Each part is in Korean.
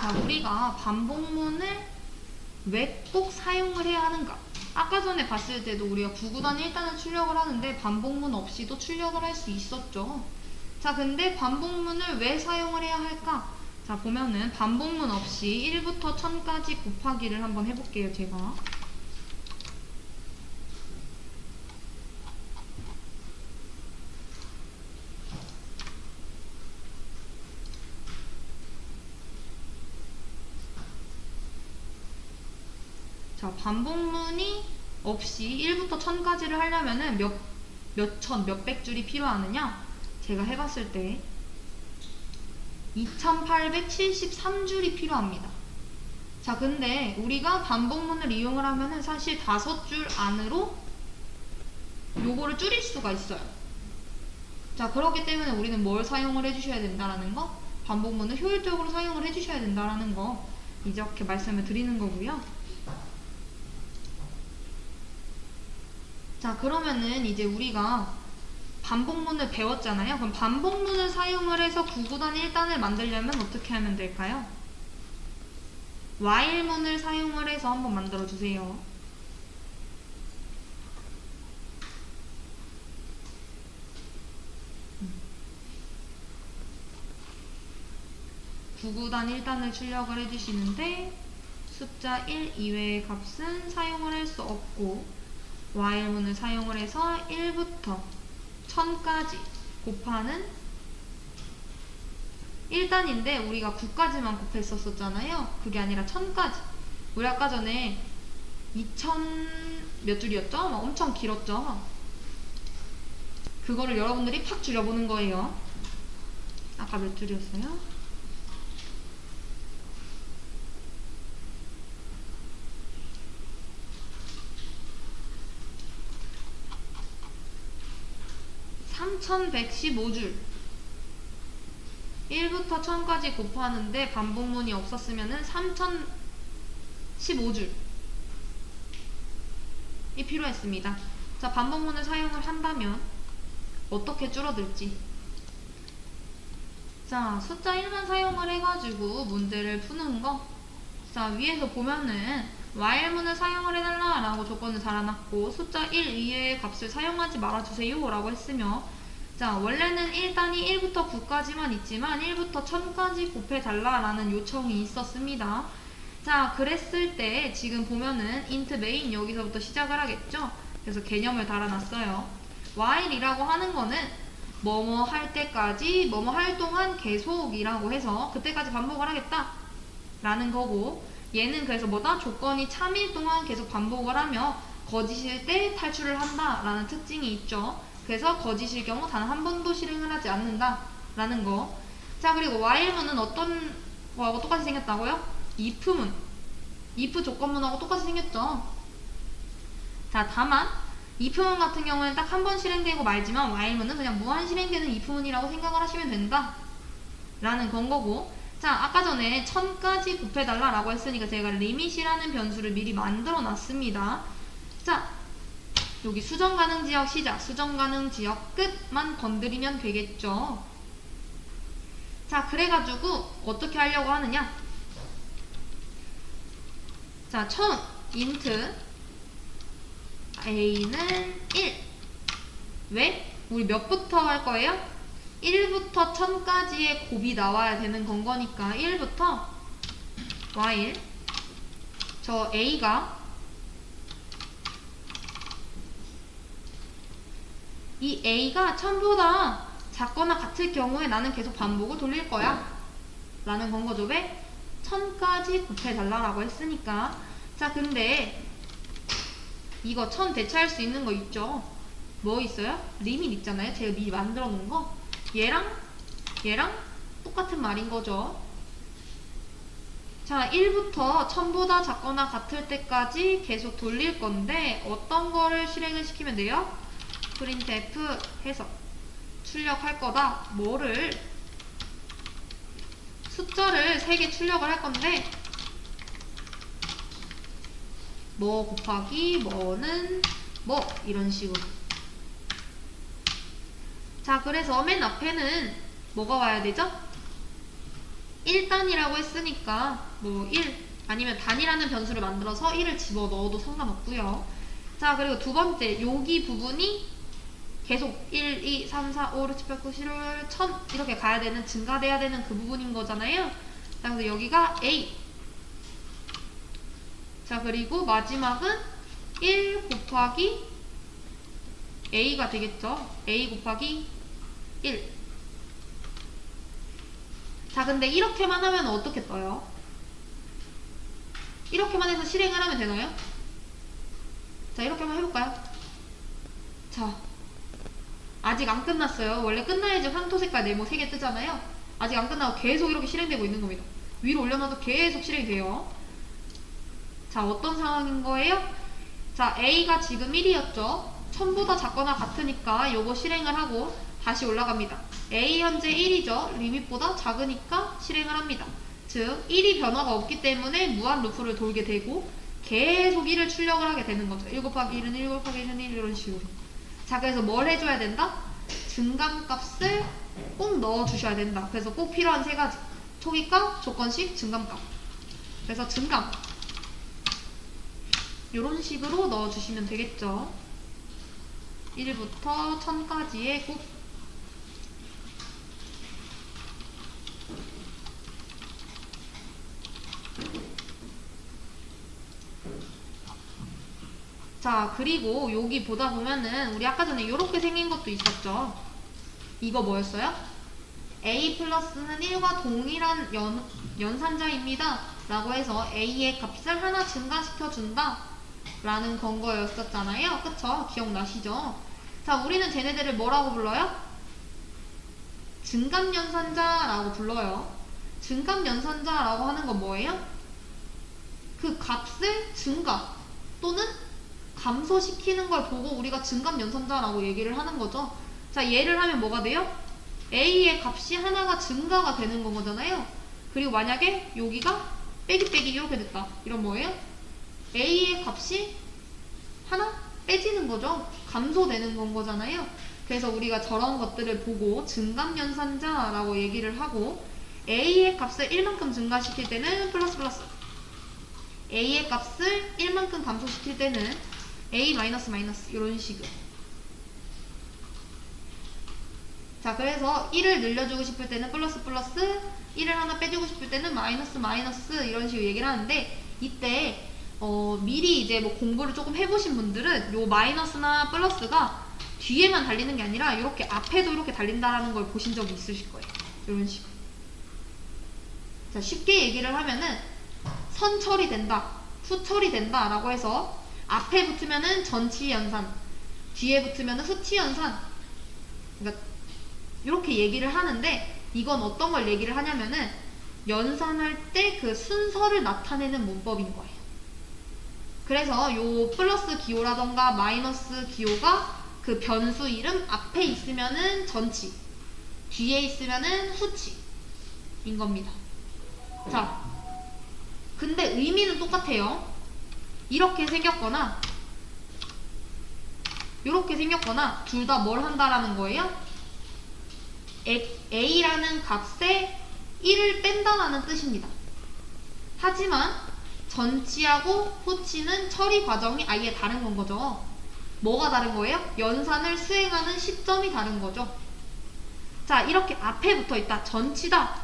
자, 우리가 반복문을 왜 꼭 사용을 해야 하는가? 아까 전에 봤을 때도 우리가 구구단 1단을 출력을 하는데 반복문 없이도 출력을 할 수 있었죠. 자, 근데 반복문을 왜 사용을 해야 할까? 자, 보면은 반복문 없이 1부터 1000까지 곱하기를 한번 해볼게요, 제가. 자, 반복문이 없이 1부터 1000까지를 하려면은 몇백 줄이 필요하느냐? 제가 해봤을 때 2873줄이 필요합니다. 자, 근데 우리가 반복문을 이용을 하면은 사실 5줄 안으로 요거를 줄일 수가 있어요. 자, 그렇기 때문에 우리는 뭘 사용을 해주셔야 된다라는 거? 반복문을 효율적으로 사용을 해주셔야 된다라는 거 이렇게 말씀을 드리는 거고요. 자, 그러면은 이제 우리가 반복문을 배웠잖아요. 그럼 반복문을 사용을 해서 구구단 1단을 만들려면 어떻게 하면 될까요? while문을 사용을 해서 한번 만들어 주세요. 구구단 1단을 출력을 해주시는데 숫자 1 이외의 값은 사용을 할 수 없고 while문을 사용을 해서 1부터 1000까지 곱하는 1단인데 우리가 9까지만 곱했었잖아요. 그게 아니라 1000까지. 우리 아까 전에 2000 몇 줄이었죠? 막 엄청 길었죠? 그거를 여러분들이 팍 줄여보는 거예요. 아까 몇 줄이었어요? (3115줄) 1부터 1000까지 곱하는데 반복문이 없었으면은 3015줄이 필요했습니다. 자, 반복문을 사용을 한다면 어떻게 줄어들지? 자, 숫자 1만 사용을 해가지고 문제를 푸는 거. 자, 위에서 보면은 while문을 사용을 해달라 라고 조건을 달아놨고 숫자 1 이외의 값을 사용하지 말아주세요 라고 했으며, 자, 원래는 1단이 1부터 9까지만 있지만 1부터 1000까지 곱해달라 라는 요청이 있었습니다. 자, 그랬을 때 지금 보면은 int main 여기서부터 시작을 하겠죠. 그래서 개념을 달아놨어요. while이라고 하는 거는 뭐뭐 할 때까지 뭐뭐 할 동안 계속이라고 해서 그때까지 반복을 하겠다 라는 거고, 얘는 그래서 뭐다? 조건이 참일 동안 계속 반복을 하며 거짓일 때 탈출을 한다 라는 특징이 있죠. 그래서 거짓일 경우 단 한 번도 실행을 하지 않는다 라는 거. 자, 그리고 while문은 어떤 거하고 똑같이 생겼다고요? if문, if 조건문하고 똑같이 생겼죠. 자, 다만 if문 같은 경우는 딱 한 번 실행되고 말지만 while문은 그냥 무한 실행되는 if문이라고 생각을 하시면 된다 라는 건 거고, 자, 아까 전에 1000까지 곱해달라 라고 했으니까 제가 limit이라는 변수를 미리 만들어 놨습니다. 자, 여기 수정 가능 지역 시작, 수정 가능 지역 끝만 건드리면 되겠죠. 자, 그래가지고 어떻게 하려고 하느냐? 자, 1000 int a는 1. 왜? 우리 몇부터 할 거예요? 1부터 1000까지의 곱이 나와야 되는 건 거니까 1부터 while 저 a가 이 a가 1000보다 작거나 같을 경우에 나는 계속 반복을 돌릴 거야 라는 건 거죠. 왜? 1000까지 곱해달라 라고 했으니까. 자, 근데 이거 1000 대체할 수 있는 거 있죠. 뭐 있어요? 리밋 있잖아요. 제가 미리 만들어 놓은 거. 얘랑 똑같은 말인 거죠. 자, 1부터 1000보다 작거나 같을 때까지 계속 돌릴 건데 어떤 거를 실행을 시키면 돼요? printf 해서 출력할 거다. 뭐를? 숫자를 3개 출력을 할 건데 뭐 곱하기 뭐는 뭐 이런 식으로. 자, 그래서 맨 앞에는 뭐가 와야 되죠? 1단이라고 했으니까 뭐 1 아니면 단이라는 변수를 만들어서 1을 집어넣어도 상관없고요. 자, 그리고 두 번째 여기 부분이 계속 1, 2, 3, 4, 5, 6, 7, 8, 9, 10, 1000 이렇게 가야 되는, 증가돼야 되는 그 부분인 거잖아요. 자, 그래서 여기가 A. 자, 그리고 마지막은 1 곱하기 A가 되겠죠. A 곱하기 1. 자, 근데 이렇게만 하면 어떻게 떠요? 이렇게만 해서 실행을 하면 되나요? 자, 이렇게만 해볼까요? 자, 아직 안 끝났어요. 원래 끝나야지 황토 색깔 네모 3개 뜨잖아요. 아직 안 끝나고 계속 이렇게 실행되고 있는 겁니다. 위로 올려놔도 계속 실행이 돼요. 자, 어떤 상황인 거예요? 자, A가 지금 1이었죠. 1000보다 작거나 같으니까 요거 실행을 하고 다시 올라갑니다. A 현재 1이죠. 리밋보다 작으니까 실행을 합니다. 즉 1이 변화가 없기 때문에 무한 루프를 돌게 되고 계속 1을 출력을 하게 되는 거죠. 1 곱하기 1은 1 곱하기 1은 1 이런 식으로. 자, 그래서 뭘 해줘야 된다? 증감값을 꼭 넣어주셔야 된다. 그래서 꼭 필요한 세 가지. 초기값, 조건식, 증감값. 그래서 증감 이런 식으로 넣어주시면 되겠죠. 1부터 1000까지의 곱. 자, 그리고 여기 보다 보면은 우리 아까 전에 이렇게 생긴 것도 있었죠. 이거 뭐였어요? A 플러스는 1과 동일한 연산자입니다 라고 해서 A의 값을 하나 증가시켜준다 라는 건거였었잖아요. 그쵸? 기억나시죠? 자, 우리는 쟤네들을 뭐라고 불러요? 증감연산자라고 불러요. 증감연산자라고 하는 건 뭐예요? 그 값을 증가 또는 감소시키는 걸 보고 우리가 증감연산자라고 얘기를 하는 거죠. 자, 예를 하면 뭐가 돼요? A의 값이 하나가 증가가 되는 거잖아요. 그리고 만약에 여기가 빼기 빼기 이렇게 됐다. 이런 뭐예요? A의 값이 하나 빼지는 거죠. 감소되는 건 거잖아요. 그래서 우리가 저런 것들을 보고 증감연산자라고 얘기를 하고 A의 값을 1만큼 증가시킬 때는 플러스 플러스, A의 값을 1만큼 감소시킬 때는 A 마이너스 마이너스 이런 식으로. 자, 그래서 1을 늘려주고 싶을 때는 플러스 플러스, 1을 하나 빼주고 싶을 때는 마이너스 마이너스 이런 식으로 얘기를 하는데, 이때 미리 이제 뭐 공부를 조금 해보신 분들은 요 마이너스나 플러스가 뒤에만 달리는 게 아니라 이렇게 앞에도 이렇게 달린다라는 걸 보신 적이 있으실 거예요. 이런 식으로. 자, 쉽게 얘기를 하면은 선 처리된다, 후 처리된다 라고 해서 앞에 붙으면은 전치 연산, 뒤에 붙으면은 후치 연산. 그러니까 이렇게 얘기를 하는데, 이건 어떤 걸 얘기를 하냐면은 연산할 때 그 순서를 나타내는 문법인 거예요. 그래서 요 플러스 기호라던가 마이너스 기호가 그 변수 이름 앞에 있으면은 전치, 뒤에 있으면은 후치인 겁니다. 자, 근데 의미는 똑같아요. 이렇게 생겼거나 이렇게 생겼거나 둘 다 뭘 한다라는 거예요? A라는 값에 1을 뺀다라는 뜻입니다. 하지만 전치하고 후치는 처리 과정이 아예 다른 건 거죠. 뭐가 다른 거예요? 연산을 수행하는 시점이 다른 거죠. 자, 이렇게 앞에 붙어 있다, 전치다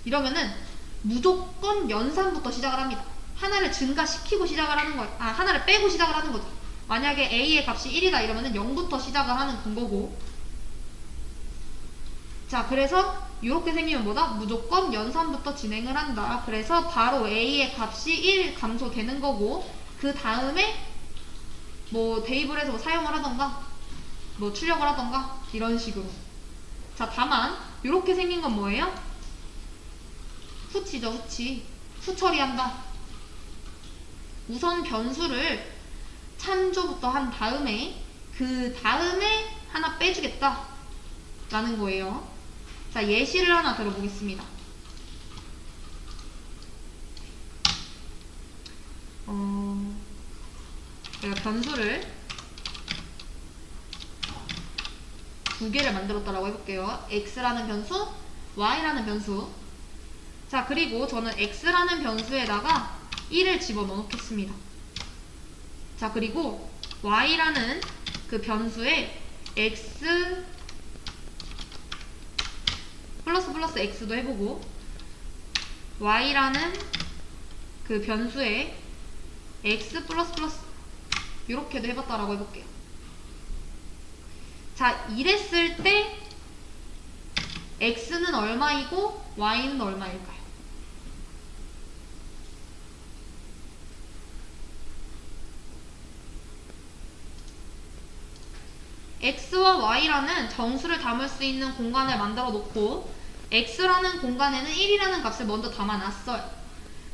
이러면은 무조건 연산부터 시작을 합니다. 하나를 증가시키고 시작을 하는 거예요. 하나를 빼고 시작을 하는 거죠. 만약에 A의 값이 1이다 이러면은 0부터 시작을 하는 거고. 자, 그래서 이렇게 생기면 뭐다? 무조건 연산부터 진행을 한다. 그래서 바로 A의 값이 1 감소되는 거고, 그 다음에 뭐 대입을 해서 사용을 하던가 뭐 출력을 하던가 이런 식으로. 자, 다만 이렇게 생긴 건 뭐예요? 후치죠. 후치. 후 처리한다. 우선 변수를 참조부터 한 다음에 그 다음에 하나 빼주겠다 라는 거예요. 자, 예시를 하나 들어보겠습니다. 제가 변수를 두 개를 만들었다라고 해볼게요. x라는 변수, y라는 변수. 자, 그리고 저는 x라는 변수에다가 1을 집어넣어 놓겠습니다. 자, 그리고 y라는 그 변수에 x 플러스 x도 해보고, y라는 그 변수에 x 플러스 이렇게도 해봤다라고 해볼게요. 자, 이랬을 때 x는 얼마이고 y는 얼마일까요? x와 y라는 정수를 담을 수 있는 공간을 만들어 놓고 x라는 공간에는 1이라는 값을 먼저 담아놨어요.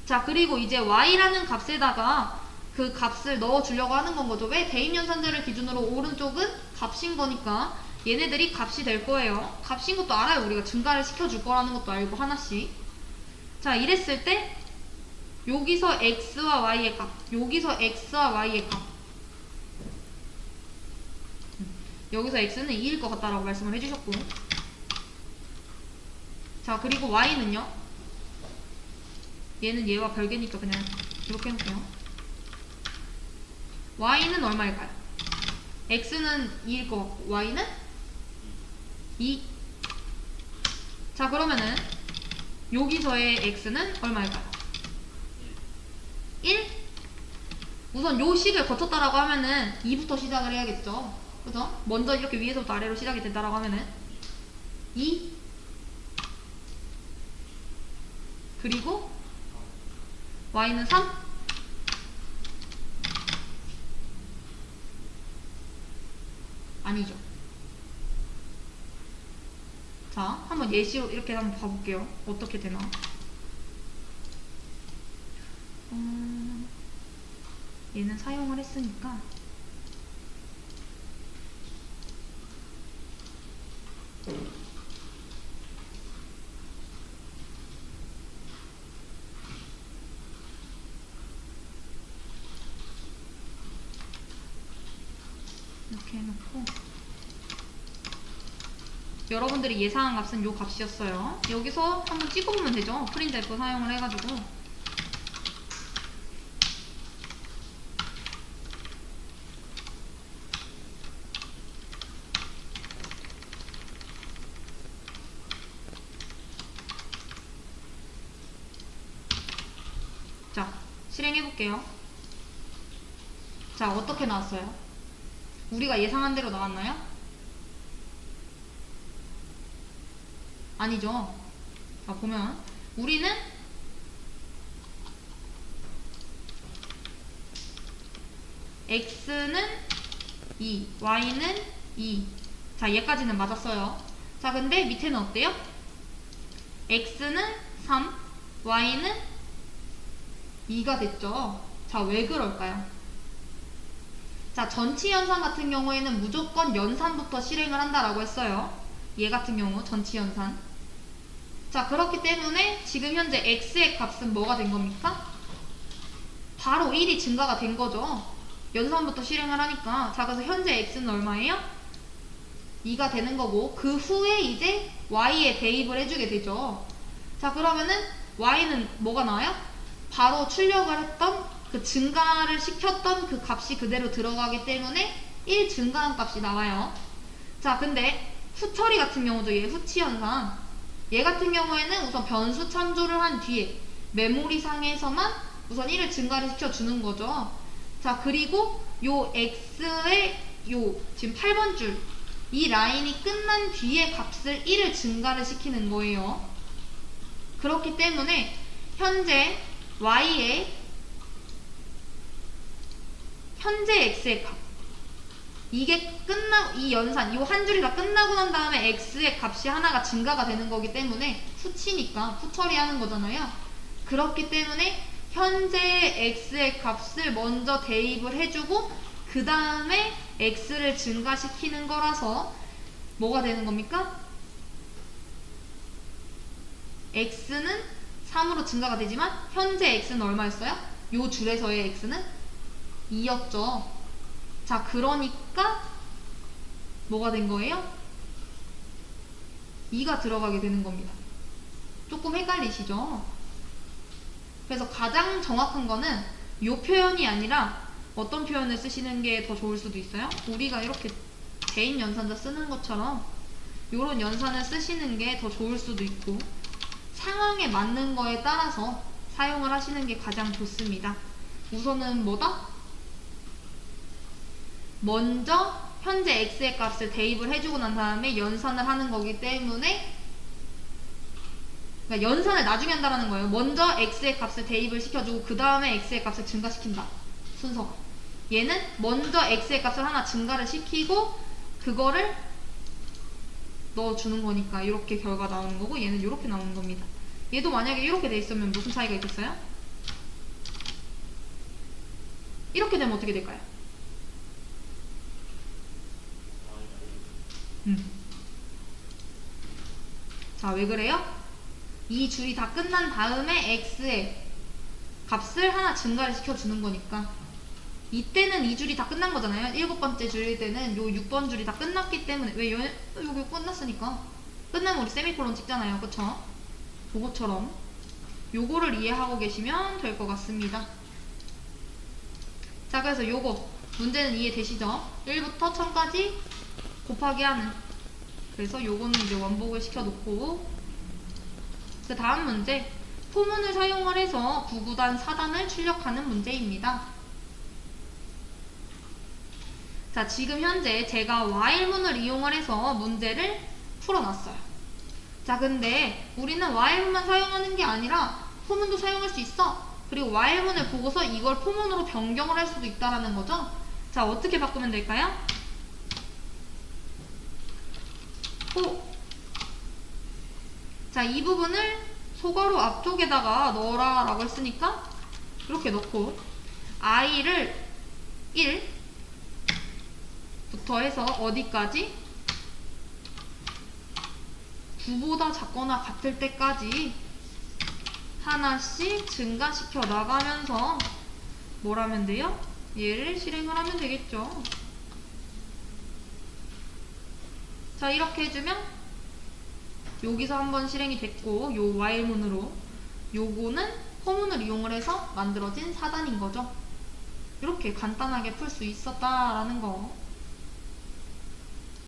자, 그리고 이제 y라는 값에다가 그 값을 넣어주려고 하는 건 거죠. 왜? 대입연산자를 기준으로 오른쪽은 값인 거니까 얘네들이 값이 될 거예요. 값인 것도 알아요. 우리가 증가를 시켜줄 거라는 것도 알고 하나씩. 자, 이랬을 때 여기서 x와 y의 값, 여기서 x와 y의 값, 여기서 x는 2일 것 같다라고 말씀을 해주셨고, 자, 그리고 y는요, 얘는 얘와 별개니까 그냥 이렇게 해놓을게요. y는 얼마일까요? x는 2일 것 같고 y는 2. 자, 그러면은 여기서의 x는 얼마일까요? 1. 우선 요 식을 거쳤다라고 하면은 2부터 시작을 해야겠죠. 그죠? 먼저 이렇게 위에서부터 아래로 시작이 된다라고 하면은 2. 그리고 y는 3. 아니죠. 자, 한번 예시로 이렇게 한번 봐볼게요. 어떻게 되나. 얘는 사용을 했으니까 이렇게 해놓고, 여러분들이 예상한 값은 요 값이었어요. 여기서 한번 찍어보면 되죠. 프린트F 사용을 해가지고. 자, 실행해볼게요. 자, 어떻게 나왔어요? 우리가 예상한 대로 나왔나요? 아니죠. 자, 보면 우리는 x는 2, y는 2. 자, 얘까지는 맞았어요. 자, 근데 밑에는 어때요? x는 3, y는 2가 됐죠. 자, 왜 그럴까요? 자, 전치연산 같은 경우에는 무조건 연산부터 실행을 한다라고 했어요. 얘 같은 경우 전치연산. 자, 그렇기 때문에 지금 현재 x의 값은 뭐가 된 겁니까? 바로 1이 증가가 된 거죠. 연산부터 실행을 하니까. 자, 그래서 현재 x는 얼마예요? 2가 되는 거고, 그 후에 이제 y에 대입을 해주게 되죠. 자, 그러면은 y는 뭐가 나와요? 바로 출력을 했던 그 증가를 시켰던 그 값이 그대로 들어가기 때문에 1 증가한 값이 나와요. 자, 근데 후처리 같은 경우도 얘 후치연산, 얘 같은 경우에는 우선 변수 참조를 한 뒤에 메모리 상에서만 우선 1을 증가를 시켜주는 거죠. 자, 그리고 요 x의 요 지금 8번 줄 이 라인이 끝난 뒤에 값을 1을 증가를 시키는 거예요. 그렇기 때문에 현재 y의 현재 x의 값, 이게 이 연산, 이 한 줄이 다 끝나고 난 다음에 x의 값이 하나가 증가가 되는 거기 때문에 후치니까 후처리하는 거잖아요. 그렇기 때문에 현재 x의 값을 먼저 대입을 해주고 그 다음에 x를 증가시키는 거라서 뭐가 되는 겁니까? x는 3으로 증가가 되지만 현재 x는 얼마였어요? 요 줄에서의 x는 2였죠. 자, 그러니까 뭐가 된 거예요? 2가 들어가게 되는 겁니다. 조금 헷갈리시죠? 그래서 가장 정확한 거는 요 표현이 아니라 어떤 표현을 쓰시는 게 더 좋을 수도 있어요. 우리가 이렇게 개인 연산자 쓰는 것처럼 요런 연산을 쓰시는 게 더 좋을 수도 있고, 상황에 맞는 거에 따라서 사용을 하시는 게 가장 좋습니다. 우선은 뭐다? 먼저 현재 x의 값을 대입을 해주고 난 다음에 연산을 하는 거기 때문에, 그러니까 연산을 나중에 한다는 거예요. 먼저 x의 값을 대입을 시켜주고 그 다음에 x의 값을 증가시킨다. 순서가. 얘는 먼저 x의 값을 하나 증가를 시키고 그거를 넣어주는 거니까 이렇게 결과 나오는 거고, 얘는 이렇게 나오는 겁니다. 얘도 만약에 이렇게 돼 있으면 무슨 차이가 있겠어요? 이렇게 되면 어떻게 될까요? 자, 왜 그래요? 이 줄이 다 끝난 다음에 x의 값을 하나 증가를 시켜주는 거니까. 이때는 이 줄이 다 끝난 거잖아요. 7번째 줄일 때는 요 6번 줄이 다 끝났기 때문에. 왜 여기 끝났으니까 끝나면 우리 세미콜론 찍잖아요. 그쵸? 그거처럼 요거를 이해하고 계시면 될 것 같습니다. 자, 그래서 요거 문제는 이해되시죠? 1부터 1000까지 곱하기 하는. 그래서 요거는 이제 원복을 시켜놓고, 그 다음 문제, 포문을 사용을 해서 9구단 4단을 출력하는 문제입니다. 자, 지금 현재 제가 while문을 이용을 해서 문제를 풀어놨어요. 자, 근데 우리는 while문만 사용하는 게 아니라 포문도 사용할 수 있어. 그리고 while문을 보고서 이걸 포문으로 변경을 할 수도 있다라는 거죠. 자, 어떻게 바꾸면 될까요? 자, 이 부분을 소괄호 앞쪽에다가 넣어라 라고 했으니까 이렇게 넣고, i를 1부터 해서 어디까지? 9보다 작거나 같을 때까지 하나씩 증가시켜 나가면서 뭘 하면 돼요? 얘를 실행을 하면 되겠죠. 자, 이렇게 해주면 여기서 한번 실행이 됐고, 요 while문으로 요거는 포문을 이용을 해서 만들어진 4단인 거죠. 이렇게 간단하게 풀 수 있었다라는 거